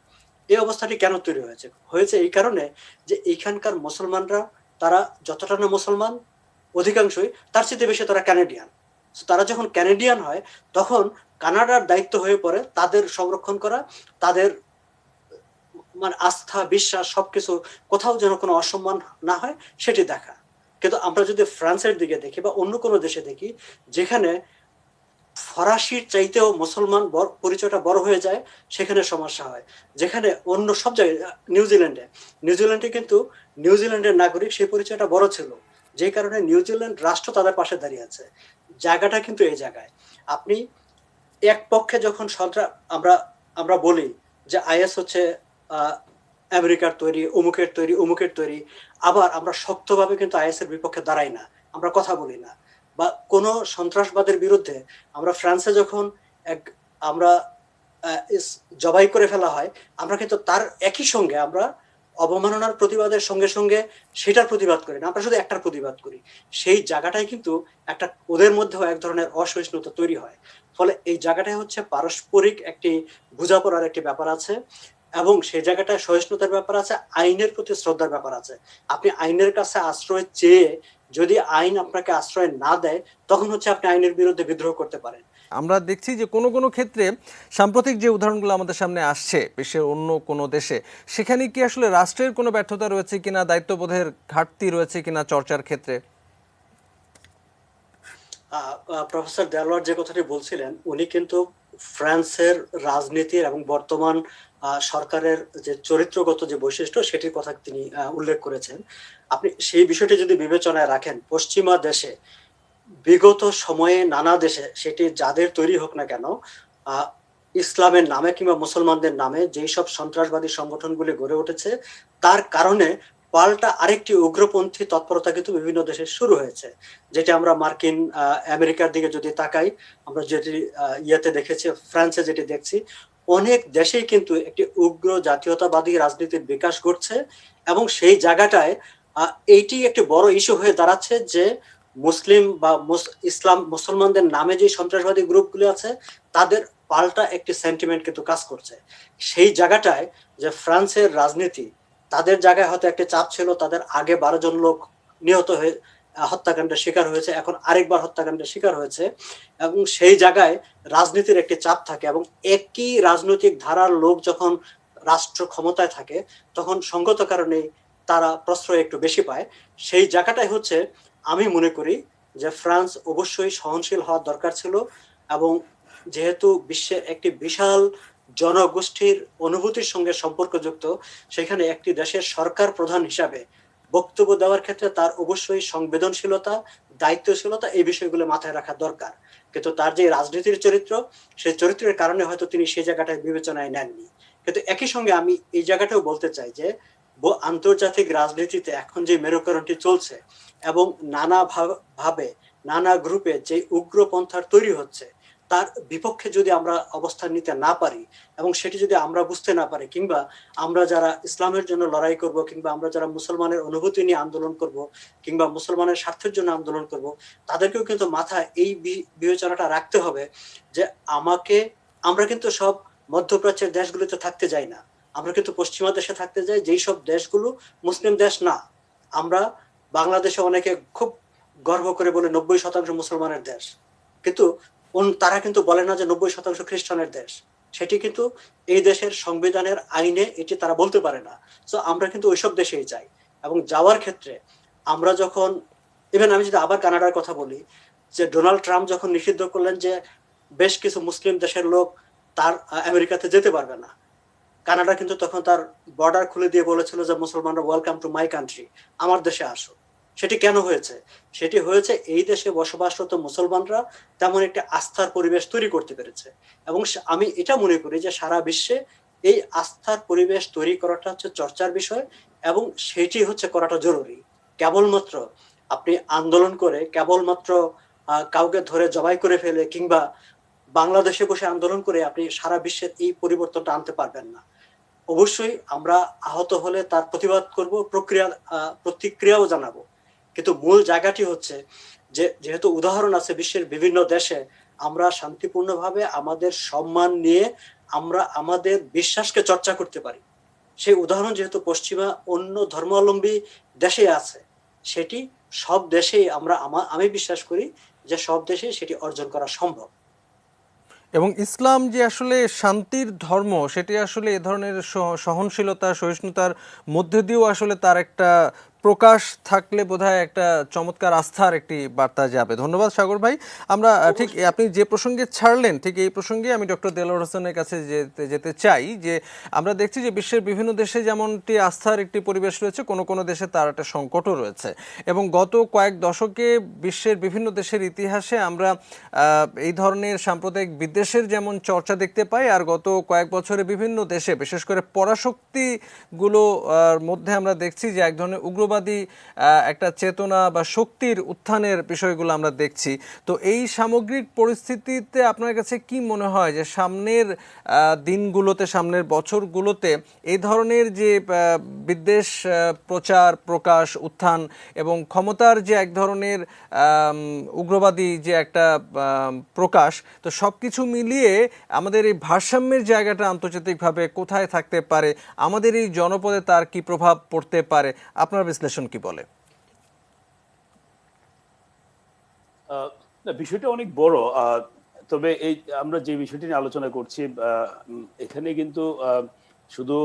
এই অবস্থাটি কেন তৈরি হয়েছে? হয়েছে এই কারণে যে এইখানকার মুসলমানরা, তারা যতটা না মুসলমান, অধিকাংশই তার চেয়ে বেশি তারা ক্যানাডিয়ান। তারা যখন ক্যানাডিয়ান হয়, তখন কানাডার দায়িত্ব হয়ে পড়ে তাদের সংরক্ষণ করা, তাদের মানে আস্থা, বিশ্বাস, সবকিছু কোথাও যেন কোনো অসম্মান না হয় সেটি দেখা। কিন্তু আমরা যদি ফ্রান্সের দিকে দেখি বা অন্য কোনো দেশে দেখি, যেখানে ফরাসির চাইতেও মুসলমান পরিচয়টা বড় হয়ে যায়, সেখানে সমস্যা হয়। যেখানে অন্য সব জায়গায়, নিউজিল্যান্ডে কিন্তু নিউজিল্যান্ডের নাগরিক, সেই পরিচয়টা বড় ছিল, যে কারণে নিউজিল্যান্ড রাষ্ট্র তাদের পাশে দাঁড়িয়ে আছে। জায়গাটা কিন্তু এই জায়গায়। আপনি এক পক্ষে যখন আমরা বলি যে আইএস হচ্ছে আমেরিকার তৈরি, অমুকের তৈরি, আবার আমরা শক্তভাবে কিন্তু আইএস এর বিপক্ষে দাঁড়াই না, আমরা কথা বলি না। বা কোনো সন্ত্রাসবাদের বিরুদ্ধে আমরা ফ্রান্সে যখন আমরা জবাই করে ফেলা হয়, আমরা কিন্তু তার একই সঙ্গে আমরা অবমাননার প্রতিবাদের সঙ্গে সঙ্গে সেটার প্রতিবাদ করি না, আমরা শুধু একটার প্রতিবাদ করি। সেই জায়গাটাই কিন্তু একটা ওদের মধ্যেও এক ধরনের অসহিষ্ণুতা তৈরি হয়। ফলে এই জায়গাটাই হচ্ছে পারস্পরিক একটি বোঝাপড়ার একটি ব্যাপার আছে, এবং সেই জায়গাটায় সহিষ্ণুতার ব্যাপার আছে, আইনের প্রতি শ্রদ্ধার ব্যাপার আছে। আপনি আইনের কাছে আশ্রয় চেয়ে যদি আইন আপনাকে আশ্রয় না দেয় তখন হচ্ছে আপনি আইনের বিরুদ্ধে বিদ্রোহ করতে পারেন। আমরা দেখছি যে কোনো কোনো ক্ষেত্রে সাম্প্রতিক যে উদাহরণগুলো আমাদের সামনে আসছে বিশ্বের অন্য কোনো দেশে, সেখানে কি আসলে রাষ্ট্রের কোনো ব্যর্থতা রয়েছে কিনা, দায়িত্ববোধের ঘাটতি রয়েছে কিনা চর্চার ক্ষেত্রে? প্রফেসর দেলোয়ার যে কথাটি বলছিলেন উনি কিন্তু ফ্রান্সের রাজনীতির এবং বর্তমান সরকারের যে চরিত্রগত যে বৈশিষ্ট্য সেটির কথা তিনি উল্লেখ করেছেন। আপনি সেই বিষয়টি যদি বিবেচনায় রাখেন, পশ্চিমা দেশে বিগত সময়ে নানা দেশে সেটি যাদের তৈরি হোক না কেন, ইসলামের নামে কিংবা মুসলমানদের নামে যেই সব সন্ত্রাসবাদী সংগঠনগুলি গড়ে উঠেছে তার কারণে পাল্টা আরেকটি উগ্রপন্থী তৎপরতা কিন্তু বিভিন্ন দেশে শুরু হয়েছে, যেটি আমরা মার্কিন আমেরিকার দিকে যদি তাকাই, আমরা যেটি ইয়েতে দেখেছি, ফ্রান্সে যেটি দেখছি, অনেক দেশেই কিন্তু একটি উগ্র জাতীয়তাবাদী রাজনীতির বিকাশ ঘটছে এবং সেই জায়গাটায় এইটি একটি বড় ইস্যু হয়ে দাঁড়াচ্ছে যে মুসলিম বা ইসলাম মুসলমানদের নামে যে সন্ত্রাসবাদী গ্রুপগুলি আছে তাদের পাল্টা একটি সেন্টিমেন্ট কিন্তু কাজ করছে। সেই জায়গাটায় যে ফ্রান্সের রাজনীতি, তাদের জায়গায় হয়তো একটা চাপ ছিল, তাদের আগে 12 জন লোক নিহত হয়ে হত্যাকাণ্ডের শিকার হয়েছে, এখন আরেকবার হত্যাকাণ্ডের শিকার হয়েছে, এবং সেই জায়গায় রাজনীতির একটি চাপ থাকে এবং একই রাজনৈতিক ধারার লোক যখন রাষ্ট্র ক্ষমতায় থাকে তখন সঙ্গত কারণে তারা প্রশ্রয় একটু বেশি পায়। সেই জায়গাটাই হচ্ছে আমি মনে করি যে ফ্রান্স অবশ্যই সহনশীল হওয়ার দরকার ছিল, এবং যেহেতু বিশ্বের একটি বিশাল জনগোষ্ঠীর অনুভূতির সঙ্গে সম্পর্কযুক্ত, সেখানে একটি দেশের সরকার প্রধান হিসাবে বক্তব্য দেওয়ার ক্ষেত্রে তার অবশ্যই সংবেদনশীলতা, দায়িত্বশীলতা এই বিষয়গুলো মাথায় রাখা দরকার। কিন্তু তার যে রাজনীতির চরিত্র, সেই চরিত্রের কারণে হয়তো তিনি সেই জায়গাটায় বিবেচনায় নেননি। কিন্তু একই সঙ্গে আমি এই জায়গাটাও বলতে চাই যে আন্তর্জাতিক রাজনীতিতে এখন যে মেরুকরণটি চলছে এবং নানা ভাবে নানা গ্রুপে যে উগ্রপন্থার তৈরি হচ্ছে তার বিপক্ষে যদি আমরা অবস্থান নিতে না পারি এবং সেটি যদি আমরা বুঝতে না পারি, কিংবা আমরা যারা ইসলামের জন্য লড়াই করব, কিংবা আমরা যারা মুসলমানের অনুভূতি নিয়ে আন্দোলন করব, কিংবা মুসলমানের স্বার্থের জন্য আন্দোলন করব, তাদেরকেও কিন্তু মাথায় এই বিবেচনাটা রাখতে হবে যে আমরা কিন্তু সব মধ্যপ্রাচ্যের দেশগুলোতে থাকতে যাই না, আমরা কিন্তু পশ্চিমা দেশে থাকতে যাই যেই সব দেশগুলো মুসলিম দেশ না। আমরা বাংলাদেশে অনেকে খুব গর্ব করে বলে 90% মুসলমানের দেশ, কিন্তু তারা কিন্তু বলে না যে 90% খ্রিস্টানের দেশ। সেটি কিন্তু এই দেশের সংবিধানের আইনে এটি তারা বলতে পারে না। তো আমরা কিন্তু ওইসব দেশেই যাই, এবং যাওয়ার ক্ষেত্রে আমরা যখন ইভেন আমি যদি আবার কানাডার কথা বলি, যে ডোনাল্ড ট্রাম্প যখন নিষিদ্ধ করলেন যে বেশ কিছু মুসলিম দেশের লোক তার আমেরিকাতে যেতে পারবে না, কানাডা কিন্তু তখন তার বর্ডার খুলে দিয়ে বলেছিল যে মুসলমানরা ওয়েলকাম টু মাই কান্ট্রি, আমার দেশে আসো। সেটি কেন হয়েছে? সেটি হয়েছে এই দেশে বসবাসরত মুসলমানরা তেমন একটা আস্থার পরিবেশ তৈরি করতে পেরেছে, এবং আমি এটা মনে করি যে সারা বিশ্বে এই আস্থার পরিবেশ তৈরি করাটা হচ্ছে চর্চার বিষয়, এবং সেটি হচ্ছে করাটা জরুরি। কেবলমাত্র আপনি আন্দোলন করে, কেবলমাত্র কাউকে ধরে জবাই করে ফেলে, কিংবা বাংলাদেশে বসে আন্দোলন করে আপনি সারা বিশ্বের এই পরিবর্তনটা আনতে পারবেন না। অবশ্যই আমরা আহত হলে তার প্রতিবাদ করব, প্রতিক্রিয়াও জানাবো, কিন্তু মূল জায়গাটি হচ্ছে যে যেহেতু উদাহরণ আছে বিশ্বের বিভিন্ন দেশে, আমরা শান্তিপূর্ণভাবে আমাদের সম্মান নিয়ে আমরা আমাদের বিশ্বাসকে চর্চা করতে পারি। সেই উদাহরণ যেহেতু পশ্চিমা অন্য ধর্মাবলম্বী দেশে আছে, সেটি সব দেশেই আমি বিশ্বাস করি যে সব দেশেই সেটি অর্জন করা সম্ভব। এবং ইসলাম যে আসলে শান্তির ধর্ম, সেটি আসলে এ ধরনের সহনশীলতা, সহিষ্ণুতার মধ্যে দিয়েও আসলে তার একটা প্রকাশ থাকলে বোধহয় একটা চমৎকার আস্থার একটি বার্তা যাবে। ধন্যবাদ সাগর ভাই। আমরা ঠিক আপনি যে প্রসঙ্গে ছাড়লেন ঠিক এই প্রসঙ্গে আমি ডক্টর দেলোয়ার হোসেনের কাছে যেতে চাই, যে আমরা দেখছি যে বিশ্বের বিভিন্ন দেশে যেমনটি আস্থার একটি পরিবেশ রয়েছে, কোনো কোনো দেশে তার একটা সংকটও রয়েছে, এবং গত কয়েক দশকে বিশ্বের বিভিন্ন দেশের ইতিহাসে আমরা এই ধরনের সাম্প্রদায়িক বিদ্বেষের যেমন চর্চা দেখতে পাই, আর গত কয়েক বছরে বিভিন্ন দেশে বিশেষ করে পরাশক্তিগুলো মধ্যে আমরা দেখছি যে এক ধরনের উগ্রবাদী একটা চেতনা বা শক্তির উত্থানের বিষয়গুলো আমরা দেখছি। তো এই সামগ্রিক পরিস্থিতিতে আপনার কাছে কি মনে হয় যে সামনের দিনগুলোতে, সামনের বছরগুলোতে এই ধরনের যে বিদ্বেষ প্রচার, প্রকাশ, উত্থান এবং ক্ষমতার যে এক ধরনের উগ্রবাদী যে একটা প্রকাশ, তো সব কিছু মিলিয়ে আমাদের এই ভারসাম্যের জায়গাটা আন্তর্জাতিকভাবে কোথায় থাকতে পারে, আমাদের এই জনপদে তার কি প্রভাব পড়তে পারে, আপনার বিশ্লেষণ কি বলে? না, বিষয়টা অনেক বড়। তবে এই আমরা যে বিষয়টি নিয়ে আলোচনা করছি, এখানে কিন্তু শুধু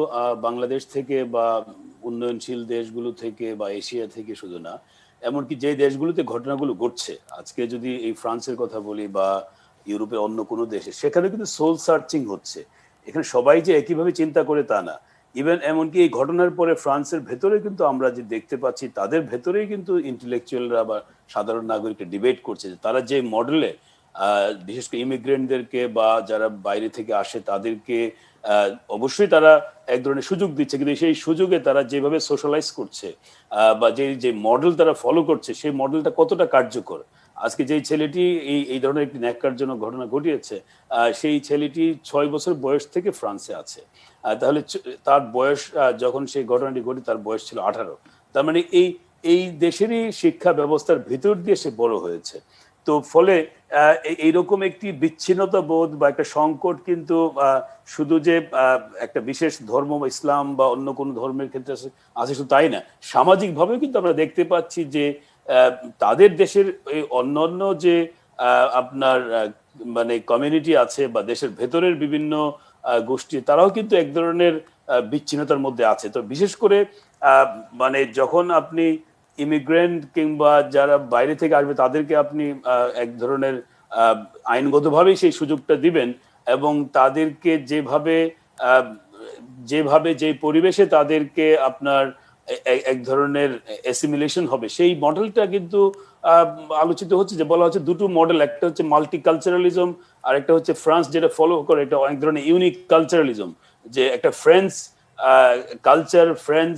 বাংলাদেশ থেকে বা উন্নয়নশীল দেশগুলো থেকে বা এশিয়া থেকে শুধু না, এমনকি যে দেশগুলোতে ঘটনাগুলো ঘটছে, আজকে যদি এই ফ্রান্সের কথা বলি বা ইউরোপের অন্য কোনো দেশে, সেখানে কিন্তু সোল সার্চিং হচ্ছে। এখানে সবাই যে একইভাবে চিন্তা করে তা না। ইভেন এমনকি এই ঘটনার পরে ফ্রান্সের ভেতরে কিন্তু আমরা যে দেখতে পাচ্ছি, তাদের ভেতরেই কিন্তু ইন্টেলেকচুয়ালরা বা সাধারণ নাগরিকরা ডিবেট করছে যে তারা যে মডেলে বিশেষ করে ইমিগ্রেন্টদেরকে বা যারা বাইরে থেকে আসে তাদেরকে অবশ্যই তারা এক ধরনের সুযোগ দিচ্ছে, কিন্তু সেই সুযোগে তারা যেভাবে সোশ্যালাইজ করছে বা যে যে মডেল তারা ফলো করছে, সেই মডেলটা কতটা কার্যকর। আজকে যে ছেলেটি এই ধরনের একটি ন্যাক্কারজনক ঘটনা ঘটিয়েছে, সেই ছেলেটি 6 বছর বয়স থেকে ফ্রান্সে আছে। তাহলে তার বয়স, যখন সেই ঘটনাটি ঘটে তার বয়স ছিল 18। তার মানে এই এই দেশেরই শিক্ষা ব্যবস্থার ভিতর দিয়ে সে বড় হয়েছে। তো ফলে এইরকম একটি বিচ্ছিন্নতা বোধ বা একটা সংকট কিন্তু শুধু যে একটা বিশেষ ধর্ম বা ইসলাম বা অন্য কোনো ধর্মের ক্ষেত্রে আছে শুধু তাই না, সামাজিক ভাবেও কিন্তু আমরা দেখতে পাচ্ছি যে তাদের দেশের এই অন্যান্য যে আপনার মানে কমিউনিটি আছে বা দেশের ভেতরের বিভিন্ন গোষ্ঠী, তারাও কিন্তু এক ধরনের বিচ্ছিন্নতার মধ্যে আছে। তো বিশেষ করে মানে যখন আপনি ইমিগ্রেন্ট কিংবা যারা বাইরে থেকে আসবে তাদেরকে আপনি এক ধরনের আইনগতভাবেই সেই সুযোগটা দিবেন এবং তাদেরকে যেভাবে আহ, যেভাবে যে পরিবেশে তাদেরকে আপনার এক ধরনের অ্যাসিমিলেশন হবে, সেই মডেলটা কিন্তু আহ, আলোচিত হচ্ছে। যে বলা হচ্ছে দুটো মডেল, একটা হচ্ছে মাল্টিকালচারালিজম আর একটা হচ্ছে ফ্রান্স যেটা ফলো করে এটা অনেক ধরনের ইউনিক কালচারালিজম, যে একটা ফ্রেঞ্চ কালচার, ফ্রেঞ্চ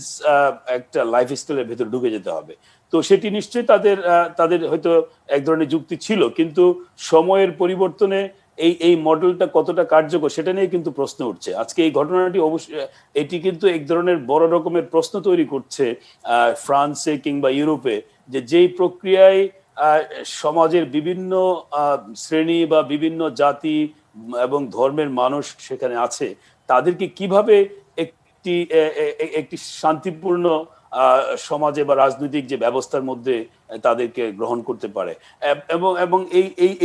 একটা লাইফস্টাইলের ভেতর ঢুকে যেতে হবে। তো সেটি নিশ্চয়ই তাদের তাদের হয়তো এক ধরনের যুক্তি ছিল, কিন্তু সময়ের পরিবর্তনে এই এই মডেলটা কতটা কার্যকর সেটা নিয়ে কিন্তু প্রশ্ন উঠছে। আজকে এই ঘটনাটি অবশ্যই এটি কিন্তু এক ধরনের বড় রকমের প্রশ্ন তৈরি করছে ফ্রান্সে কিংবা ইউরোপে, যে যেই প্রক্রিয়ায় সমাজের বিভিন্ন শ্রেণী বা বিভিন্ন জাতি এবং ধর্মের মানুষ সেখানে আছে, তাদেরকে কিভাবে একটি একটি শান্তিপূর্ণ সমাজে বা রাজনৈতিক যে ব্যবস্থার মধ্যে তাদেরকে গ্রহণ করতে পারে। এবং এবং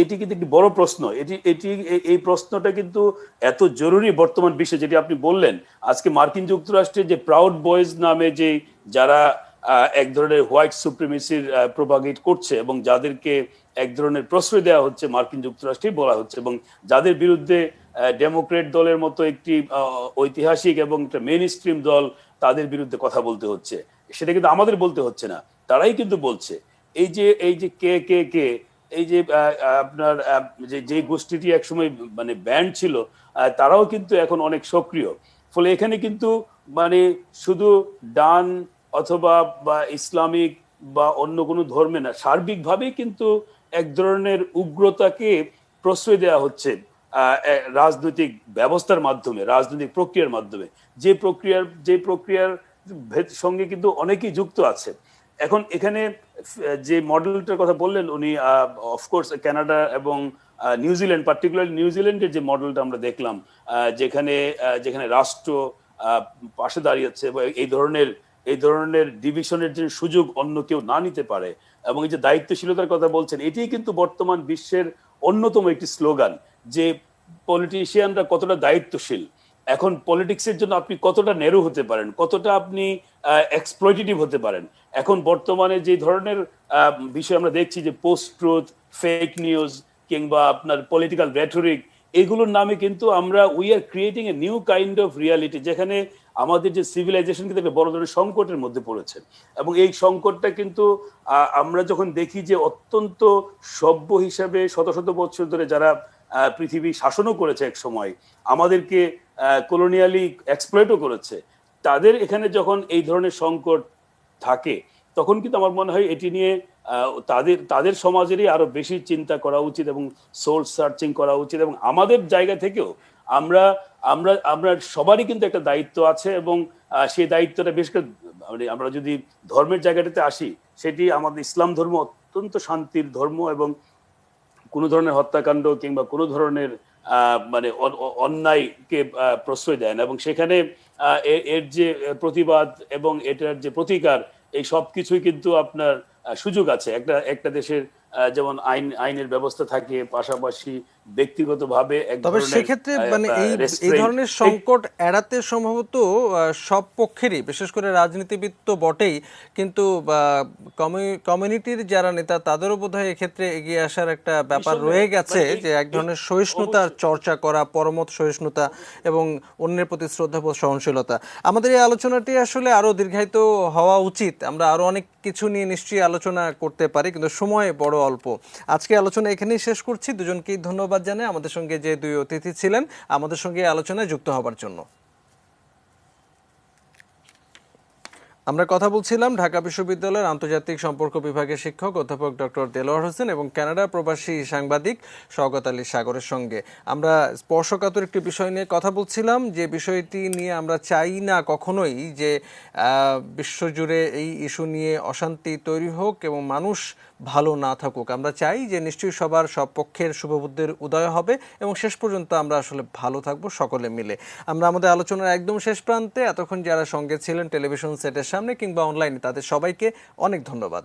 এটি কিন্তু একটি বড় প্রশ্ন। এটি এটি এই প্রশ্নটা কিন্তু এত জরুরি বর্তমান বিশ্বে, যেটি আপনি বললেন। আজকে মার্কিন যুক্তরাষ্ট্রে যে প্রাউড বয়েজ নামে যে যারা এক ধরনের হোয়াইট সুপ্রিমেসির প্রোপাগেট করছে এবং যাদেরকে এক ধরনের প্রশ্রয় দেওয়া হচ্ছে মার্কিন যুক্তরাষ্ট্রেই বলা হচ্ছে, এবং যাদের বিরুদ্ধে ডেমোক্রেট দলের মতো একটি ঐতিহাসিক এবং একটা মেইন স্ট্রিম দল, তাদের বিরুদ্ধে কথা বলতে হচ্ছে। সেটা কিন্তু আমাদের বলতে হচ্ছে না, তারাই কিন্তু বলছে। এই যে কে এই যে আপনার যে গোষ্ঠীটি একসময় মানে ব্যান্ড ছিল, তারাও কিন্তু এখন অনেক সক্রিয়। ফলে এখানে কিন্তু মানে শুধু ডান অথবা বা ইসলামিক বা অন্য কোনো ধর্মে না, সার্বিকভাবেই কিন্তু এক ধরনের উগ্রতাকে প্রশ্রয় দেওয়া হচ্ছে রাজনৈতিক ব্যবস্থার মাধ্যমে, রাজনৈতিক প্রক্রিয়ার মাধ্যমে। যে প্রক্রিয়ার সঙ্গে কিন্তু অনেকেই যুক্ত আছে। এখন এখানে যে মডেলটার কথা বললেন উনি, অফকোর্স কানাডা এবং নিউজিল্যান্ড, পার্টিকুলারলি নিউজিল্যান্ডের যে মডেলটা আমরা দেখলাম, যেখানে যেখানে রাষ্ট্র পাশে দাঁড়িয়েছে এবং এই ধরনের ডিভিশনের যে সুযোগ অন্য কেউ না নিতে পারে, এবং এই যে দায়িত্বশীলতার কথা বলছেন, এটাই কিন্তু বর্তমান বিশ্বের অন্যতম একটি স্লোগান, যে পলিটিশিয়ানরা কতটা দায়িত্বশীল। এখন পলিটিক্সের জন্য আপনি কতটা নেরু হতে পারেন, কতটা আপনি এক্সপ্লয়টেটিভ হতে পারেন। এখন বর্তমানে যে ধরনের বিষয় আমরা দেখছি, যে পোস্ট ট্রুথ, ফেক নিউজ কিংবা আপনার পলিটিক্যাল রেটরিক, এগুলোর নামে কিন্তু আমরা we are creating a new kind of reality, যেখানে আমাদের যে সিভিলাইজেশন কিন্তু একটা বড় ধরনের সংকটের মধ্যে পড়েছে। এবং এই সংকটটা কিন্তু আমরা যখন দেখি যে অত্যন্ত সভ্য হিসাবে শত শত বছর ধরে যারা পৃথিবী শাসনও করেছে, এক সময় আমাদেরকে কলোনিয়ালি এক্সপ্লয়েটও করেছে, তাদের এখানে যখন এই ধরনের সংকট থাকে, তখন কিন্তু আমার মনে হয় এটি নিয়ে তাদের তাদের সমাজেরই আরো বেশি চিন্তা করা উচিত এবং সোল সার্চিং করা উচিত। এবং আমাদের জায়গা থেকেও আমরা আমরা আমরা সবারই কিন্তু একটা দায়িত্ব আছে, এবং সেই দায়িত্বটা বিশেষ করে মানে আমরা যদি ধর্মের জায়গাটাতে আসি, সেটি আমাদের ইসলাম ধর্ম অত্যন্ত শান্তির ধর্ম, এবং কোনো ধরনের হত্যাকাণ্ড কিংবা কোনো ধরনের মানে অন্যায়কে প্রশ্রয় দেয় না। এবং সেখানে এর যে প্রতিবাদ এবং এটার যে প্রতিকার, এই সব কিছুই কিন্তু আপনার সুযোগ আছে একটা একটা দেশের যেমন আইনের ব্যবস্থা থাকে, পাশাপাশি ব্যক্তিগতভাবে এক তবে ধরনের সেক্ষেত্রে মানে এই ধরনের সংকট এড়াতে সম্ভবত সব পক্ষেরই, বিশেষ করে রাজনীতিবিদ তো বটেই, কিন্তু কমিউনিটির যারা নেতা তাদেরও বোধহয় এক্ষেত্রে এগিয়ে আসার একটা ব্যাপার রয়ে গেছে, যে এক ধরনের সহিষ্ণুতার চর্চা করা, পরমত সহিষ্ণুতা এবং অন্যের প্রতি শ্রদ্ধাবোধ, সহনশীলতা। আমাদের এই আলোচনাটি আসলে আরো দীর্ঘায়িত হওয়া উচিত, আমরা আরো অনেক কিছু নিয়ে নিশ্চয়ই আলোচনা করতে পারি, কিন্তু সময় বড় অল্প। আজকে আলোচনা এখানেই শেষ করছি। দুজনকেই ধন্যবাদ জানাই আমাদের সঙ্গে যে দুই অতিথি ছিলেন আমাদের সঙ্গে এই আলোচনায় যুক্ত হবার জন্য। আমরা কথা বলছিলাম ঢাকা বিশ্ববিদ্যালয়ের আন্তর্জাতিক সম্পর্ক বিভাগের শিক্ষক অধ্যাপক ডক্টর দেলোয়ার হোসেন এবং কানাডা প্রবাসী সাংবাদিক শওকত আলী সাগরের সঙ্গে। আমরা স্পর্শকাতর একটি বিষয় নিয়ে কথা বলছিলাম, যে বিষয়টি নিয়ে আমরা চাই না কখনোই যে বিশ্বজুড়ে এই ইস্যু নিয়ে অশান্তি তৈরি হোক এবং মানুষ ভালো না থাকুক। আমরা চাই যে নিশ্চয়ই সবার, সব পক্ষের শুভবুদ্ধির উদয় হবে এবং শেষ পর্যন্ত আমরা আসলে ভালো থাকবো সকলে মিলে। আমরা আমাদের আলোচনার একদম শেষ প্রান্তে, এতক্ষণ যারা সঙ্গে ছিলেন টেলিভিশন সেটের সামনে কিংবা অনলাইনে, তাদের সবাইকে অনেক ধন্যবাদ।